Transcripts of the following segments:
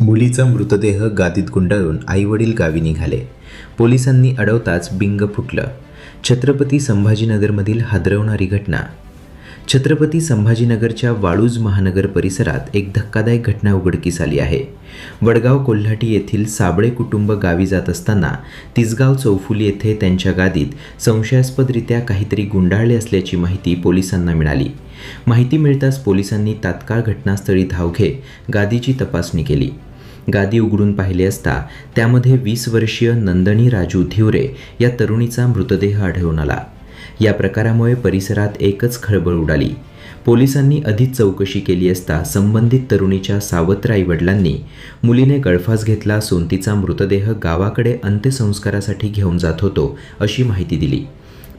मुलीचा मृतदेह गादीत गुंडाळून आईवडील गावी निघाले. पोलिसांनी अडवताच बिंग फुटलं. छत्रपती संभाजीनगरमधील हादरवणारी घटना. छत्रपती संभाजीनगरच्या वाळूज महानगर परिसरात एक धक्कादायक घटना उघडकीस आली आहे. वडगाव कोल्हाटी येथील साबळे कुटुंब गावी जात असताना तिसगाव चौफुली येथे त्यांच्या गादीत संशयास्पदरित्या काहीतरी गुंडाळले असल्याची माहिती पोलिसांना मिळाली. माहिती मिळताच पोलिसांनी तात्काळ घटनास्थळी धाव घेत गादीची तपासणी केली. गादी उघडून पाहिले असता त्यामध्ये 20 वर्षीय नंदनी राजू धिवरे या तरुणीचा मृतदेह आढळून आला. या प्रकारामुळे परिसरात एकच खळबळ उडाली. पोलिसांनी अधिक चौकशी केली असता संबंधित तरुणीच्या सावत्र आईवडिलांनी मुलीने गळफास घेतला असून तिचा मृतदेह गावाकडे अंत्यसंस्कारासाठी घेऊन जात होतो अशी माहिती दिली.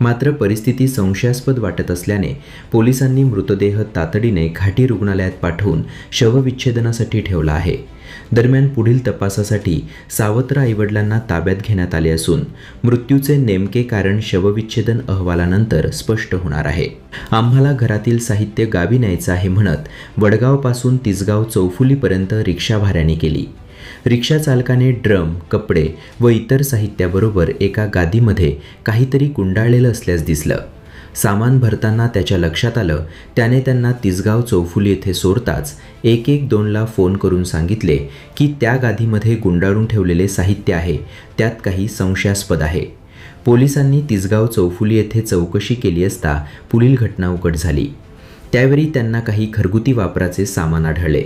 मात्र परिस्थिती संशयास्पद वाटत असल्याने पोलिसांनी मृतदेह तातडीने घाटी रुग्णालयात पाठवून शवविच्छेदनासाठी ठेवला आहे. दरम्यान पुढील तपासासाठी सावत्र आईवडिलांना ताब्यात घेण्यात आले असून मृत्यूचे नेमके कारण शवविच्छेदन अहवालानंतर स्पष्ट होणार आहे. आम्हाला घरातील साहित्य गावी न्यायचं आहे म्हणत वडगावपासून तिसगाव चौफुलीपर्यंत रिक्षा भाड्याने केली. रिक्षा चालकाने ड्रम, कपडे व इतर साहित्याबरोबर एका गादीमध्ये काहीतरी गुंडाळलेलं असल्यास दिसलं. सामान भरताना त्याच्या लक्षात आलं. त्याने त्यांना तिसगाव चौफुली येथे सोडताच 112ला फोन करून सांगितले की त्या गादीमध्ये गुंडाळून ठेवलेले साहित्य आहे, त्यात काही संशयास्पद आहे. पोलिसांनी तिसगाव चौफुली येथे चौकशी केली असता पुढील घटना उघड झाली. त्यावेळी त्यांना काही घरगुती वापराचे सामान आढळले,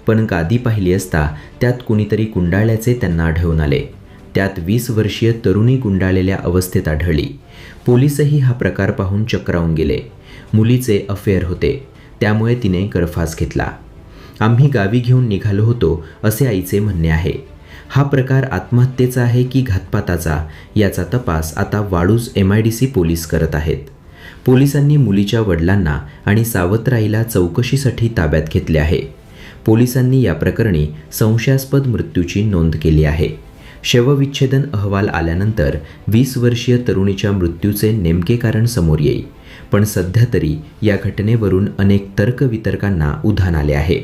पण गादी पाहिली असता त्यात कुणीतरी गुंडाळल्याचे त्यांना आढळून आले. त्यात 20 वर्षीय तरुणी गुंडाळलेल्या अवस्थेत आढळली. पोलीसही हा प्रकार पाहून चक्रावून गेले. मुलीचे अफेअर होते, त्यामुळे तिने गळफास घेतला. आम्ही गावी घेऊन निघालो होतो असे आईचे म्हणणे आहे. हा प्रकार आत्महत्येचा आहे की घातपाताचा याचा तपास आता वाळूज MIDC पोलीस करत आहेत. पोलिसांनी मुलीच्या वडिलांना आणि सावत्र आईला चौकशीसाठी ताब्यात घेतले आहे. पोलिसांनी या प्रकरणी संशयास्पद मृत्यूची नोंद केली आहे. शवविच्छेदन अहवाल आल्यानंतर 20 वर्षीय तरुणीच्या मृत्यूचे नेमके कारण समोर येईल. पण सध्या तरी या घटनेवरून अनेक तर्कवितर्कांना उधाण आले आहे.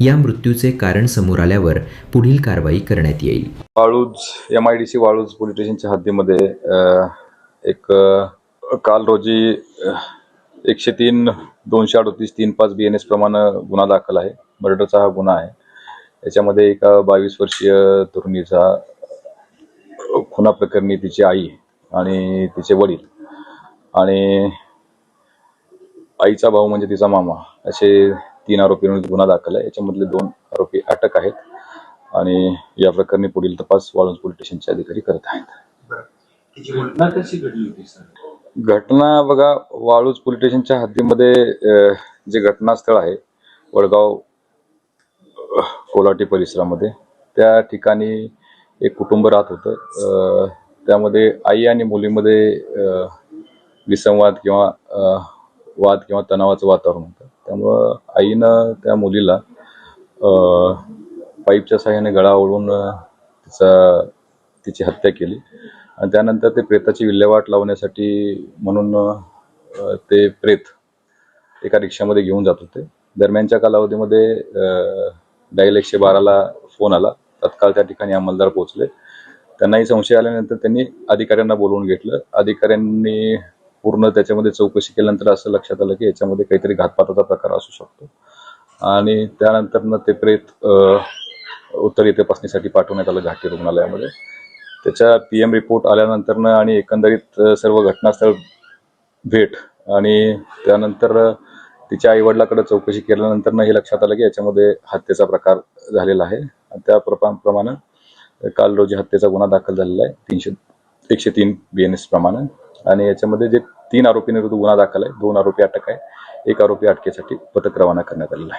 या मृत्यूचे कारण समोर आल्यावर पुढील कारवाई करण्यात येईल. वाळूज MIDC वाळूज पोलीस स्टेशनच्या हद्दीमध्ये एक काल रोजी 103-238-35 BNS प्रमाणे गुन्हा दाखल आहे. मर्डरचा हा गुन्हा आहे. याच्यामध्ये एका 22 वर्षीय तरुणीचा खुना प्रकरणी तिची आई आणि तिचे वडील आणि आईचा भाऊ म्हणजे तिचा मामा असे 3 आरोपींवर गुन्हा दाखल आहे. याच्यामधले 2 आरोपी अटक आहेत आणि या प्रकरणी पुढील तपास वाळूज पोलीस स्टेशनचे अधिकारी करत आहेत. घटना कशी घडली होती सर? घटना बघा, वाळूज पोलीस स्टेशनच्या हद्दीमध्ये जे घटनास्थळ आहे वडगाव कोल्हाटी परिसरामध्ये, त्या ठिकाणी एक कुटुंब राहत होतं. त्यामध्ये आई आणि मुलीमध्ये विसंवाद किंवा वाद किंवा तणावाचं वातावरण होतं. त्यामुळं आईनं त्या मुलीला पाईपच्या साहाय्याने गळा ओढून तिची हत्या केली आणि त्यानंतर ते प्रेताची विल्हेवाट लावण्यासाठी म्हणून ते प्रेत एका रिक्षामध्ये घेऊन जात होते. दरम्यानच्या कालावधीमध्ये डायल 112ला फोन आला. तत्काळ त्या ठिकाणी अंमलदार पोहोचले. त्यांनाही संशय आल्यानंतर त्यांनी अधिकाऱ्यांना बोलवून घेतलं. अधिकाऱ्यांनी पूर्ण त्याच्यामध्ये चौकशी केल्यानंतर असं लक्षात आलं की याच्यामध्ये काहीतरी घातपाताचा प्रकार असू शकतो आणि त्यानंतर ते प्रेत उत्तरीय तपासणीसाठी पाठवण्यात आलं घाटी रुग्णालयामध्ये. त्याच्या PM रिपोर्ट आल्यानंतर आणि एकंदरीत सर्व घटनास्थळ भेट आणि त्यानंतर तिच्या आईवडिलाकडे चौकशी केल्यानंतर हे लक्षात आलं की याच्यामध्ये हत्येचा प्रकार झालेला आहे. त्या प्रमाणे काल रोजी हत्येचा गुन्हा दाखल झालेला आहे 103 BNS प्रमाणे आणि याच्यामध्ये जे 3 आरोपींविरुद्ध गुन्हा दाखल आहे, 2 आरोपी अटक आहे, 1 आरोपी अटकेसाठी पथक रवाना करण्यात आलेला आहे.